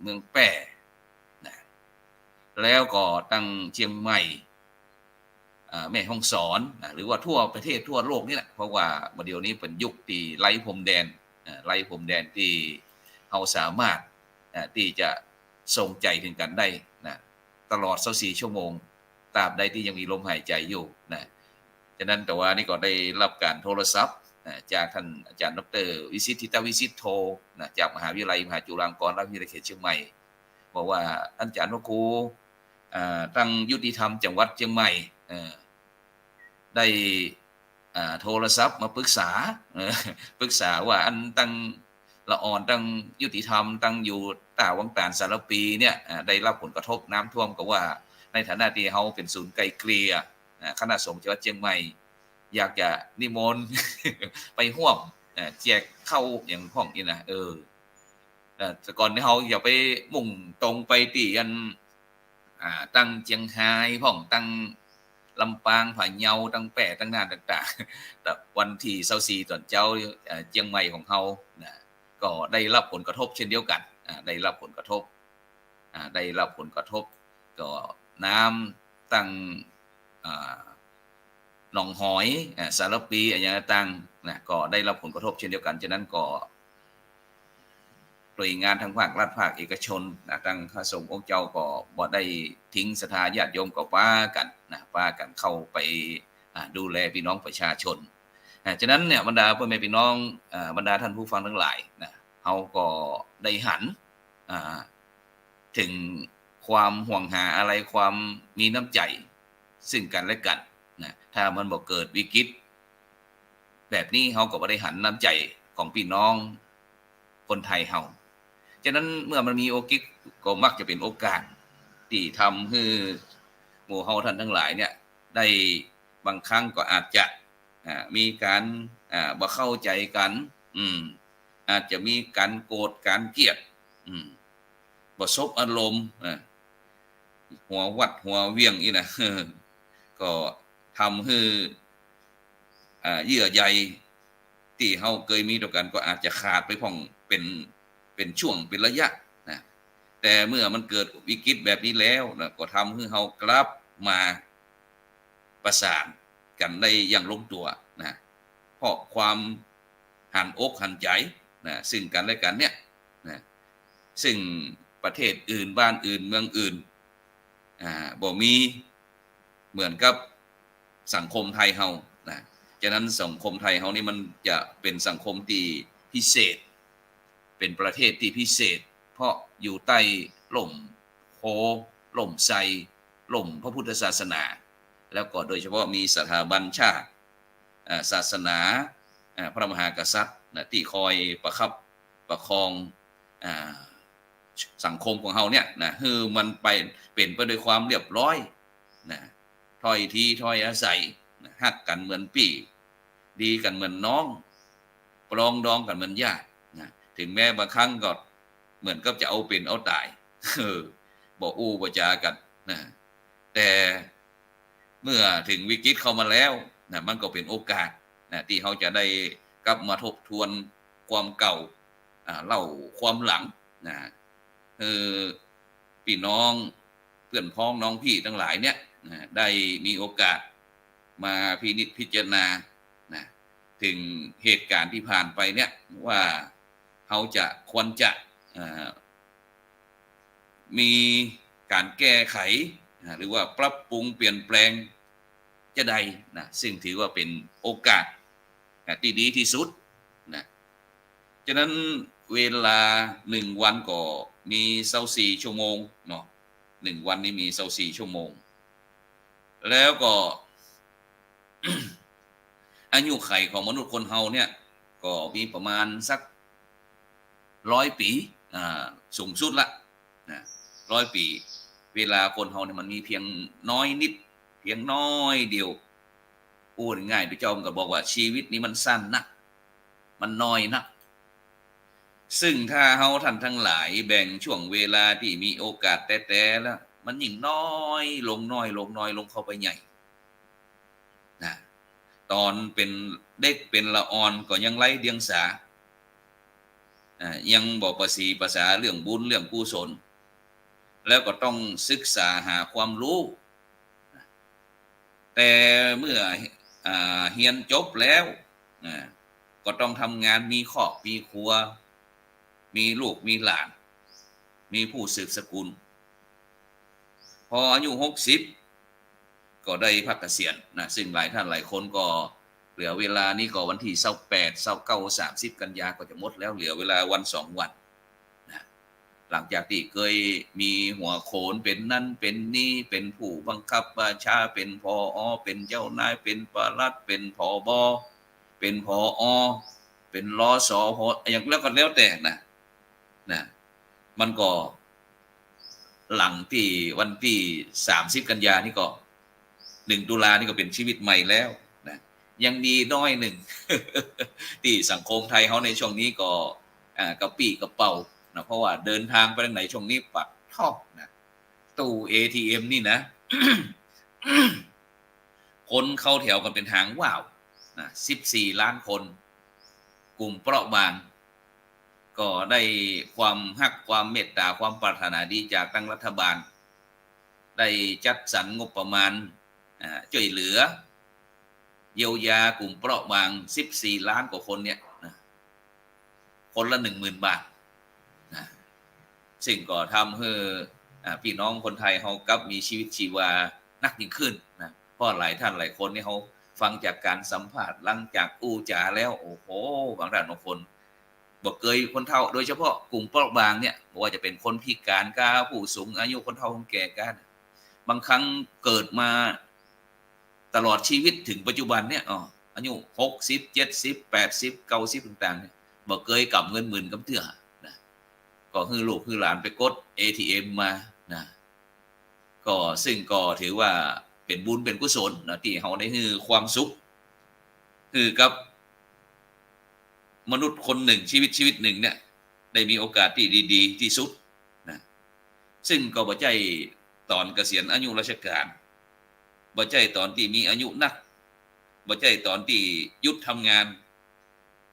เมืองแปร่นะแล้วก็ตั้งเชียงใหม่แม่ฮ่องสอนหรือว่าทั่วประเทศทั่วโลกนี่แหละเพราะว่าเดี๋ยวนี้เป็นยุคที่ไร้พรมแดนไร้พรมแดนที่เราสามารถที่จะส่งใจถึงกันได้นะตลอด24ชั่วโมงตราบใดที่ยังมีลมหายใจอยู่นะฉะนั้นแต่ว่านี่ก็ได้รับการโทรศัพท์จากท่านอาจารย์ดร.วิสิทธิ์ทิตวิสิทธิ์โทนะจากมหาวิทยาลัยมหาจุฬาลงกรณราชวิทยาลัยเขตเชียงใหม่บอกว่าอาจารย์พระครูตั้งยุติธรรมจังหวัดเชียงใหม่ได้โทรศัพท์มาปรึกษาว่าอันตั้งละอ่อนตั้งยุติธรรมตั้งอยู่ตาวังตาลสารปีเนี่ยได้รับผลกระทบน้ำท่วมก็ว่าในฐานะที่เขาเป็นศูนย์ไกลเกลี่ยคณะสงฆ์จังหวัดเชียงใหม่อยากจะนิมนต์ ไปร่วมแจกเข้าอย่างห้องนี่นะแต่ก่อนที่เขาอย่าไปมุ่งตรงไปที่อันตั้งเชียงรายพ่องตั้งลำปางผาเยาตั้งแปะตั้งนานต่างๆแต่วันที่24ตอนเจ้าเชียงใหม่ของเขาก็ได้รับผลกระทบเช่นเดียวกันได้รับผลกระทบก็น้ำตั้งหนองหอยสารปีอย่างต่างนะก็ได้รับผลกระทบเช่นเดียวกันฉะนั้นก็หน่วยงานทางภาครัฐภาคเอกชนทางพระสงฆ์องค์เจ้าก็บ่ได้ทิ้งศรัทธาญาติโยมก็ป้ากันเข้าไปดูแลพี่น้องประชาชนฉะนั้นเนี่ยบรรดาพ่อแม่พี่น้องบรรดาท่านผู้ฟังทั้งหลายนะเฮาก็ได้หันถึงความห่วงหาอะไรความมีน้ำใจซึ่งกันและกันนะถ้ามันบ่เกิดวิกฤตแบบนี้เฮาก็บ่ได้หันน้ำใจของพี่น้องคนไทยเฮาฉะนั้นเมื่อมันมีโอกาสก็มักจะเป็นโอกาสที่ทำให้หมู่เฮาท่านทั้งหลายเนี่ยได้บางครั้งก็อาจจะมีการบ่เข้าใจกันอาจจะมีการโกรธการเกลียดบ่สบอารมณ์หัววัดหัวเวียงอีนะก็ทำให้เยื่อใยที่เฮาเคยมีต่อกันก็อาจจะขาดไปพ่องเป็นช่วงเป็นระยะนะแต่เมื่อมันเกิดวิกฤตแบบนี้แล้วนะก็ทำให้เฮากลับมาประสานกันได้อย่างลงตัวนะเพราะความหันอกหันใจนะซึ่งกันและกันเนี่ยนะซึ่งประเทศอื่นบ้านอื่นเมืองอื่นบ่มีเหมือนกับสังคมไทยเฮานะฉะนั้นสังคมไทยเฮานี่มันจะเป็นสังคมที่พิเศษเป็นประเทศที่พิเศษเพราะอยู่ใต้ล่มโพล่มไทรล่มพระพุทธศาสนาแล้วก็โดยเฉพาะมีสถาบันชาติศาสนาพระมหากษัตริย์ที่คอยประคับประคองสังคมของเฮาเนี่ยนะคือมันเป็นไปด้วยความเรียบร้อยนะถ้อยทีถ้อยอาศัยฮักกันเหมือนพี่ดีกันเหมือนน้องปรองดองกันเหมือนญาตินะถึงแม้บางครั้งก็เหมือนกับจะเอาเป็นเอาตายบ่อู้บ่จากันนะแต่เมื่อถึงวิกฤตเข้ามาแล้วนะมันก็เป็นโอกาสนะที่เขาจะได้กลับมาทบทวนความเก่าเล่าความหลังนะพี่น้องเพื่อนพ้องน้องพี่ทั้งหลายเนี่ยนะได้มีโอกาสมาพินิจพิจารณานะถึงเหตุการณ์ที่ผ่านไปเนี่ยว่าเขาจะควรจะมีการแก้ไขหรือว่าปรับปรุงเปลี่ยนแปลงจะใดนะซึ่งถือว่าเป็นโอกาสที่ดีที่สุดนะฉะนั้นเวลา1วันก็มี24ชั่วโมงเนาะ1วันนี้มี24ชั่วโมงแล้วก็ อายุไขของมนุษย์คนเฮาเนี่ยก็มีประมาณสัก100ปีสูงสุดละนะ100ปีเวลาคนเฮาเนี่ยมันมีเพียงน้อยนิดเพียงน้อยเดียวพูดง่ายๆพระเจ้าก็บอกว่าชีวิตนี้มันสั้นนะมันน้อยนะซึ่งถ้าเฮาท่านทั้งหลายแบ่งช่วงเวลาที่มีโอกาสแต่แล้วมันยิ่งน้อยลงเข้าไปใหญ่นะตอนเป็นเด็กเป็นละอ่อนก็ยังไร้เดียงสา ยังบ่ประสีภาษาเรื่องบุญเรื่องกุศลแล้วก็ต้องศึกษาหาความรู้แต่เมื่อเรียนจบแล้วก็ต้องทำงานมีครอบมีครัวมีลูกมีหลานมีผู้สืบสกุลพออายุ60ก็ได้พักเกษียณนะซึ่งหลายท่านหลายคนก็เหลือเวลานี้ก็วันที่28 29 30กันยาก็จะหมดแล้วเหลือเวลาวัน2วันนะหลังจากที่เคยมีหัวโขนเป็นนั่นเป็นนี่เป็นผู้บังคับบัญชาเป็นผอ.เป็นเจ้านายเป็นปลัดเป็นผบ.เป็นผอ.เป็นรสพอย่างแล้วก็แล้วแต่นะมันก็หลังที่วันที่30กันยานี่ก็1ตุลานี่ก็เป็นชีวิตใหม่แล้วนะยังดีน้อยหนึ่ง ที่สังคมไทยเขาในช่วงนี้ก็กระปี้กระเป๋านะเพราะว่าเดินทางไปทางไหนช่วงนี้ปักท่อนะตู้ ATM นี่นะ คนเข้าแถวกันเป็นหางว่าวนะ14 ล้านคนกลุ่มเปราะบางก็ได้ความฮักความเมตตาความปรารถนาดีจากทางรัฐบาลได้จัดสรรงบประมาณช่วยเหลือเยียวยากลุ่มเปราะบาง14 ล้านกว่าคนเนี่ยคนละ 10,000 บาทนะซึ่งก็ทำให้พี่น้องคนไทยเขากลับมีชีวิตชีวานักยิ่งขึ้นนะเพราะหลายท่านหลายคนนี่เขาฟังจากการสัมภาษณ์หลังจากอู้จ๋าแล้วโอ้โหบางท่านบางคนบอกเคยคนเฒ่าโดยเฉพาะกลุ่มเปราะบางเนี่ยว่าจะเป็นคนพิการก้าผู้สูงอายุคนเฒ่าคนแก่กันบางครั้งเกิดมาตลอดชีวิตถึงปัจจุบันเนี่ยอายุ60 70 80 90ต่างๆเนี่ยบอกเคยกำเงินหมื่นกับเถื่อนะก็คือลูกคือหลานไปกด ATM มานะก็ซึ่งก็ถือว่าเป็นบุญเป็นกุศลนะที่เขาได้คือความสุขคือกับมนุษย์คนหนึ่งชีวิตหนึ่งเนี่ยได้มีโอกาสที่ดีๆที่สุดนะซึ่งก็บ่ใช่ตอนเกษียณอายุราชการบ่ใช่ตอนที่มีอายุนักบ่ใช่ตอนที่หยุดทำงาน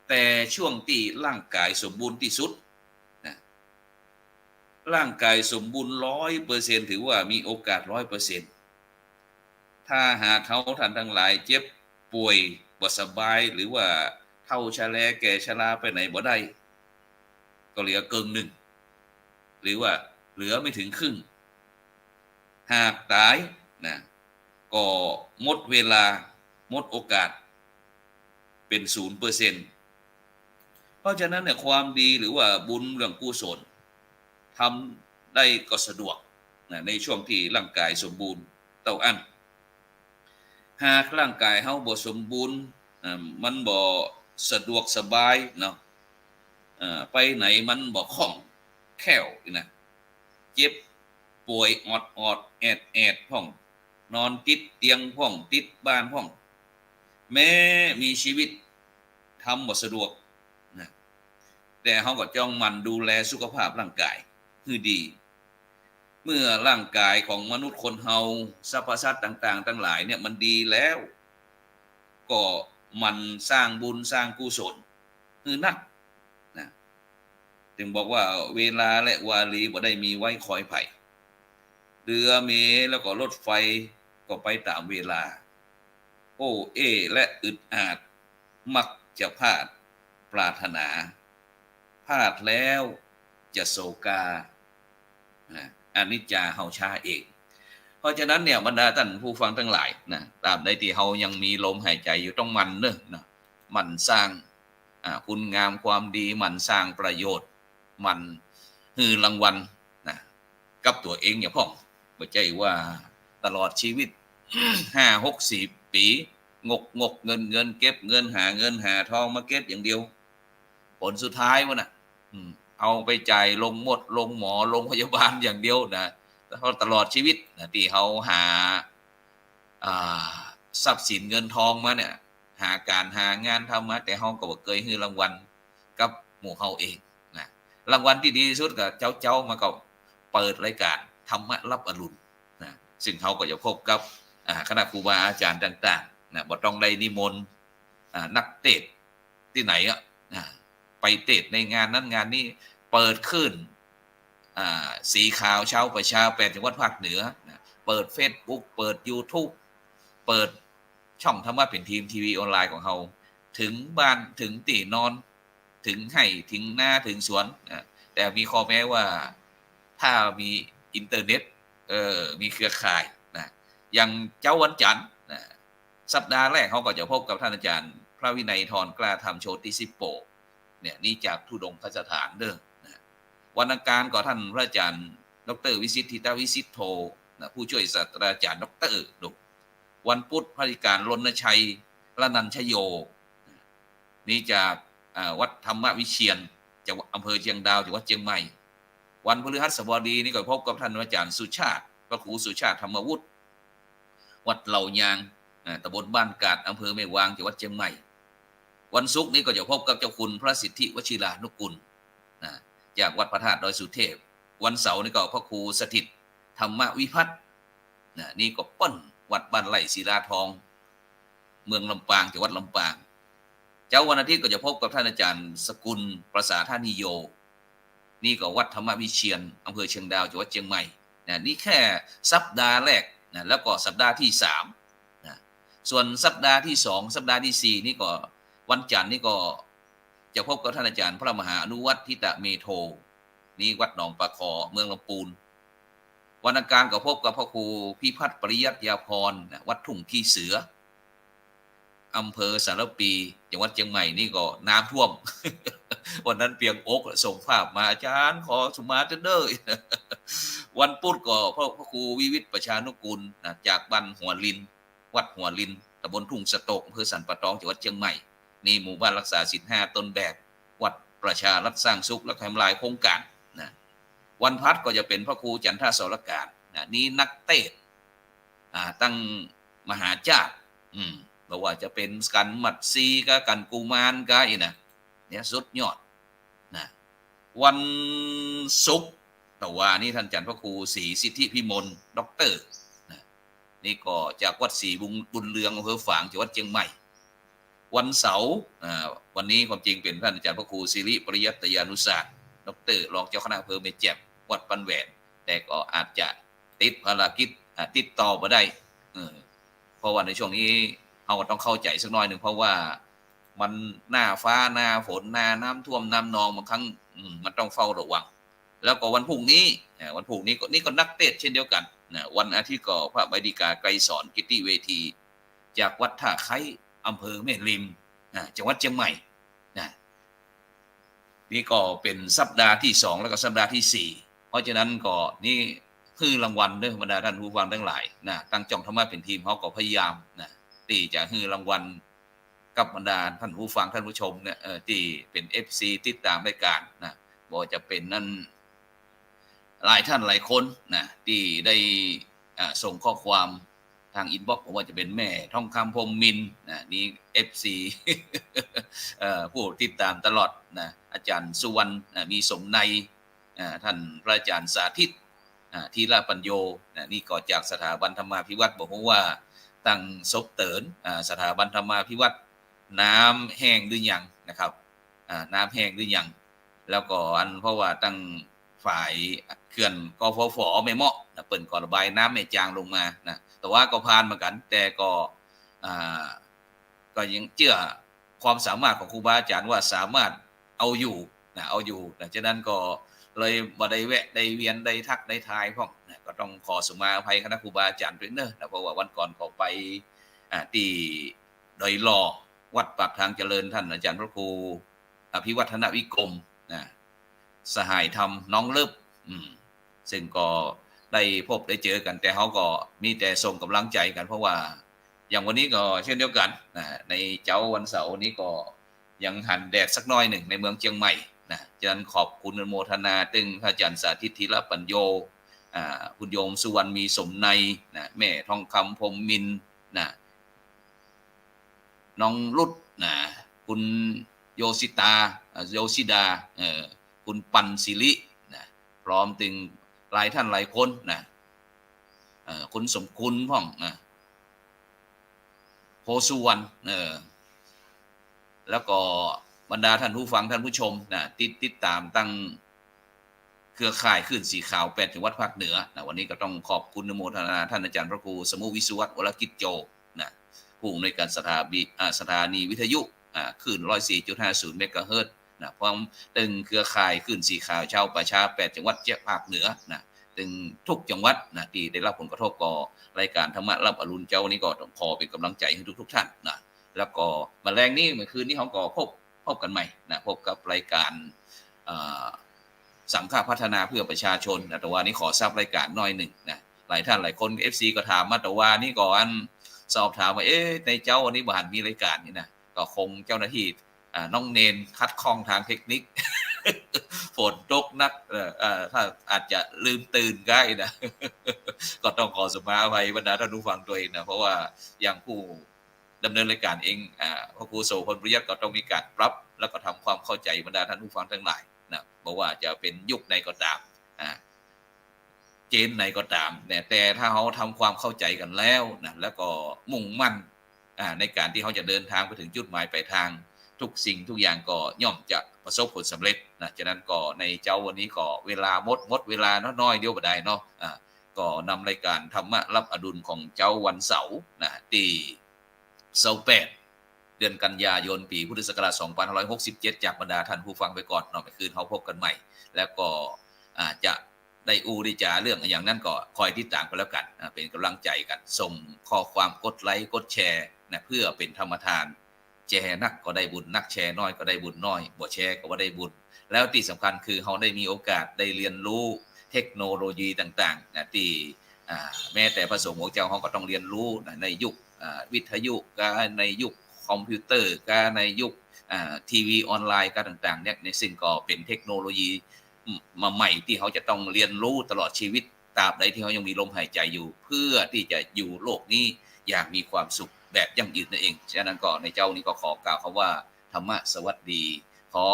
แต่ช่วงที่ร่างกายสมบูรณ์ที่สุดนะร่างกายสมบูรณ์ 100% ถือว่ามีโอกาส 100%ถ้าหากเขาท่านทั้งหลายเจ็บป่วยบ่สบายหรือว่าเฒ่าชราแก่ชราไปไหนบ่ได้ก็เหลือเกินหนึ่งหรือว่าเหลือไม่ถึงครึ่งหากตายนะก็หมดเวลาหมดโอกาสเป็น 0% เพราะฉะนั้นเนี่ยความดีหรือว่าบุญเรื่องกุศลทำได้ก็สะดวกนะในช่วงที่ร่างกายสมบูรณ์เท่าอันหากร่างกายเฮาบ่สมบูรณ์มันบ่สะดวกสบายเนาะไปไหนมันบ่คล่องแคล่วนะเจ็บป่วยออดแอดพ่องนอนติดเตียงพ่องติดบ้านพ่องแม้มีชีวิตทำบ่สะดวกนะแต่เฮาก็จ้องมันดูแลสุขภาพร่างกายคือดีเมื่อร่างกายของมนุษย์คนเฮาสรรพสัตว์ต่างๆทั้งหลายเนี่ยมันดีแล้วก็มันสร้างบุญสร้างกุศลคือนักนะจึงบอกว่าเวลาและวารีบ่ได้มีไว้คอยไผเรือเมแล้วก็รถไฟก็ไปตามเวลาโอ้และอึดอาดมักจะพลาดปรารถนาพลาดแล้วจะโศกาอนิจจาเฮาชาเองเพราะฉะนั้นเนี่ยบรรดาท่านผู้ฟังทั้งหลายนะตราบใดที่เฮายังมีลมหายใจอยู่ต้องมันเนอะนะมันสร้างคุณงามความดีมันสร้างประโยชน์มันฮือรางวัลนะกับตัวเองอย่าพ่องบ่ใช่ว่าตลอดชีวิต 5-60 ปีงกเงินเก็บเงินหาเงินหาทองมาเก็บอย่างเดียวผลสุดท้ายวะน่ะเอาไปจ่ายลงหมดลงหมอลงพยาบาลอย่างเดียวนะตลอดชีวิตนะที่เขาหาทรัพย์สินเงินทองมาเนี่ยหางานทำมาแต่เขาก็บ่เคยให้รางวัลกับหมู่เขาเองนะรางวัลที่ดีที่สุดก็เจ้ามาก็เปิดรายการธรรมะรับอรุณนะซึ่งเขาก็จะพบกับคณะครูบาอาจารย์ต่างๆนะบ่ต้องได้นิมนต์นักเทศน์ที่ไหน ไปเตะในงานนั้นงานนี้เปิดขึ้นสีขาวเช้าประชา8จังหวัดภาคเหนือนะเปิด Facebook เปิด YouTube เปิดช่องธรรมะเป็นทีมทีวีออนไลน์ของเราถึงบ้านถึงตีนอนถึงให้ถึงหน้าถึงสวนนะแต่มีข้อแม้ว่าถ้ามีอินเทอร์เน็ตมีเครือข่ายนะอย่างเจ้าวันจันทร์นะสัปดาห์แรกเขาก็จะพบกับท่านอาจารย์พระวินัยทรกล้าธรรมโชติสิโปเนี่ยนี่จากธุดงคสถานเด้อนะวันอังคารก็ท่านพระอาจารย์ดร.วิสิทธิตวิสิทธโธนะผู้ช่วยศาสตราจารย์ดร.ดุวันพุธพระธิการรณชัยระนันชโยนี่จากวัดธรรมวิเชียรจังหวัดอำเภอเชียงดาวจังหวัดเชียงใหม่วันพฤหัสบดีนี่ก็พบกับท่านอาจารย์สุชาติพระครูสุชาติธรรมวุฒิวัดเหล่ายางตำบลบ้านกาดอำเภอแม่วางจังหวัดเชียงใหม่วันศุกร์นี้ก็จะพบกับเจ้าคุณพระสิทธิวชิรานุกุลจากวัดพระธาตุดอยสุเทพวันเสาร์นี่ก็พระครูสถิตธรรมวิพัฒน์นี่ก็เปิ้นวัดบ้านไร่ศิลาทองเมืองลำปางจังหวัดลำปางเจ้าวันอาทิตย์ก็จะพบกับท่านอาจารย์สกุลประสาธานิโยนี่ก็วัดธรรมวิเชียรอำเภอเชียงดาวจังหวัดเชียงใหม่นี่แค่สัปดาห์แรกแล้วก็สัปดาห์ที่3ส่วนสัปดาห์ที่2สัปดาห์ที่4นี่ก็วันจันทร์นี่ก็จะพบกับท่านอาจารย์พระมหาอนุวัฒน์ทิตเมโทนี่วัดหนองปลาคอเมืองลำพูนวันอังคารก็พบกับพระครูพิพัฒน์ปริยัติยาพรวัดทุ่งขี้เสืออำเภอสารปีจังหวัดเชียงใหม่นี่ก็น้ำท่วม วันนั้นเปียงอกส่งภาพมาอาจารย์ขอสุมาเตอร์วันพุธก็พระครูวิวิทย์ประชานุกูลจากบ้านหัวลินวัดหัวลินตำบลทุ่งสะโตกอำเภอสันปะตองจังหวัดเชียงใหม่นี่หมู่บ้านรักษาศีล5ต้นแบบวัดประชารัฐสร้างสุขและทำลายโครงการนะวันพัดก็จะเป็นพระครูจันทสรการนี่นักเตะตั้งมหาจารย์บอกว่าจะเป็นกันมัดซีกับกันกูมารกับอีนะเนี่ยสุดยอดนะวันศุกร์แต่ว่านี่ท่านอาจารย์พระครูศรีสิทธิพิมลด็อกเตอร์นะนี่ก็จากวัดศรีบุญเรืองอำเภอฝางจังหวัดเชียงใหม่วันเสาร์วันนี้ความจริงเป็นท่านอาจารย์พระครูศิริปริยัตยานุศาสตร์ด็อกเตอร์รองเจ้าคณะอำเภอแม่แจ่มวัดปันแหวนแต่ก็อาจจะติดภารกิจติดต่อมาได้เพราะว่าในช่วงนี้เราก็ต้องเข้าใจสักหน่อยหนึ่งเพราะว่ามันหน้าฟ้าหน้าฝนหน้าน้ำท่วมน้ำนองบางครั้งมันต้องเฝ้าระวังแล้วก็วันพรุ่งนี้ก็นักเตะเช่นเดียวกันวันอาทิตย์ก็พระบดีกาไกรสอนกิตติเวทีจากวัดท่าไคร้อำเภอแม่ริมจังหวัดเชียงใหม่นี่ก็เป็นสัปดาห์ที่2แล้วก็สัปดาห์ที่4เพราะฉะนั้นก็นี่คือรางวัลเด้อบรรดาท่านผู้ฟังทั้งหลายตั้งจ้องธรรมะเป็นทีมเขาก็พยายามที่จะให้รางวัลกับบรรดาท่านผู้ฟังท่านผู้ชมเนี่ยที่เป็น FC ติดตามรายการบ่จะเป็นนั่นหลายท่านหลายคนที่ได้ส่งข้อความทางอินบ็อกซ์ว่าจะเป็นแม่ทองคำพรหมมินทร์นี่ FC ผู้ติดตามตลอดอาจารย์สุวรรณมีสมในท่านพระอาจารย์สาธิตทีละปัญโยนี่ก็จากสถาบันธรรมาภิวัตรบอกว่าตั้งศพเตินสถาบันธรรมาภิวัตรน้ำแห้งหรือยังนะครับน้ำแห้งหรือยังแล้วก็เพราะว่าตั้งฝ่ายเขื่อนกฟผไม่เหมาะเปิ่นก่อระบายน้ำไม่จางลงมาแต่ว่าก็ผ่านเหมือนกันแต่ก็ยังเชื่อความสามารถของครูบาอาจารย์ว่าสามารถเอาอยู่ดังนั้นก็เลยบ่ได้แวะได้เวียนได้ทักได้ทายพ่องก็ต้องขอสุมาอภัยคณะครูบาอาจารย์ด้วยเนอะเพราะว่าวันก่อนเขาไปที่ดอยหล่อวัดปากทางเจริญท่านอาจารย์พระครูอภิวัฒนวิกรมสหายธรรมน้องเลิบซึ่งก็ได้พบได้เจอกันแต่เขาก็มีแต่ส่งกำลังใจกันเพราะว่าอย่างวันนี้ก็เช่นเดียวกันในเจ้าวันเสาร์นี้ก็ยังหันแดดสักน้อยหนึ่งในเมืองเชียงใหม่ฉะนั้นขอบคุณอนุโมทนาตึงพระอาจารย์สาธิตธีรปัญโยคุณโยมสุวรรณมีสมในแม่ทองคำพรหมมินทร์น้องรุดคุณโยสิตาโยสิดาคุณปันศิริพร้อมถึงหลายท่านหลายคนคุณสมคุณพ่องโพสุวรรณแล้วก็บ บรรดาท่านผู้ฟังท่านผู้ชมนะติดตามตั้งเครือข่ายคลื่นสีขาว8จังหวัดภาคเหนือนะวันนี้ก็ต้องขอบคุณอนุโมทนาท่านอาจารย์พระครูสมุวิศววรกิจโจนะผู้อำนวยการสถานีวิทยุคลื่น 104.50 เมกะเฮิรตซ์นะพร้อมตึงเครือข่ายคลื่นสีขาวชาวประชา8จังหวัดภาคเหนือนะตึงทุกจังหวัดนะที่ได้รับผลกระทบก่อรายการธรรมะรับอรุณเจ้านี้ก็ขอเป็นกำลังใจให้ทุกท่านนะแล้วก็มาแรงนี้เมื่อคืนนี้เขาก็พบกันใหม่นะพบกับรายการสังฆพัฒนาเพื่อประชาชนนะแต่ว่านี้ขอทราบรายการน้อยหนึ่งนะหลายท่านหลายคน FC ก็ถามมาแต่ว่านี่ก่อนสอบถามว่าในเจ้าวันนี้บ้านมีรายการนี่นะก็คงเจ้าหน้าที่น้องเนนคัดข้องทางเทคนิค ฝนตกนักถ้าอาจจะลืมตื่นง่ายนะ ก็ต้องขอสมาภัยบรรดาท่านผู้ฟังตัวเองนะเพราะว่าอย่างผู้ดำเนินรายการเองพระครูโสพลปริยัติก็ต้องมีการปรับแล้วก็ทำความเข้าใจบรรดาท่านผู้ฟังทั้งหลายนะบอกว่าจะเป็นยุคไหนก็ตามเจนไหนก็ตามแต่ถ้าเขาทำความเข้าใจกันแล้วนะแล้วก็มุ่งมั่นในการที่เขาจะเดินทางไปถึงจุดหมายปลายทางทุกสิ่งทุกอย่างก็ย่อมจะประสบผลสำเร็จนะฉะนั้นก็ในเจ้าวันนี้ก็เวลาหมดเวลาน้อยเดียวบ่ได้เนาะก็นำรายการธรรมะรับอดุลของเจ้าวันเสาร์นะที่28เดือนกันยายนปีพุทธศักราช2567จากบรรดาท่านผู้ฟังไปก่อนเนาะไปคืนเขาพบกันใหม่แล้วก็จะได้ได้จาเรื่องอย่างนั้นก็คอยติดตามกันแล้วกันเป็นกำลังใจกันส่งข้อความกดไลค์กดแชร์นะเพื่อเป็นธรรมทานแชร์นักก็ได้บุญนักแชร์น้อยก็ได้บุญน้อยบ่แชร์ก็บ่ได้บุญแล้วที่สำคัญคือเขาได้มีโอกาสได้เรียนรู้เทคโนโลยีต่างๆนะที่แม้แต่พระสงฆ์ของเจ้าเขาก็ต้องเรียนรู้ในยุควิทยุการในยุคคอมพิวเตอร์การในยุคทีวีออนไลน์การต่างๆเนี่ยในสิ่งก็เป็นเทคโนโลยีมาใหม่ที่เขาจะต้องเรียนรู้ตลอดชีวิตตราบใดที่เขายังมีลมหายใจอยู่เพื่อที่จะอยู่โลกนี้อย่างมีความสุขแบบยั่งยืนนั่นเองฉะนั้นก็ในเจ้านี้ก็ขอกล่าวคำว่าธรรมะสวัสดีขอ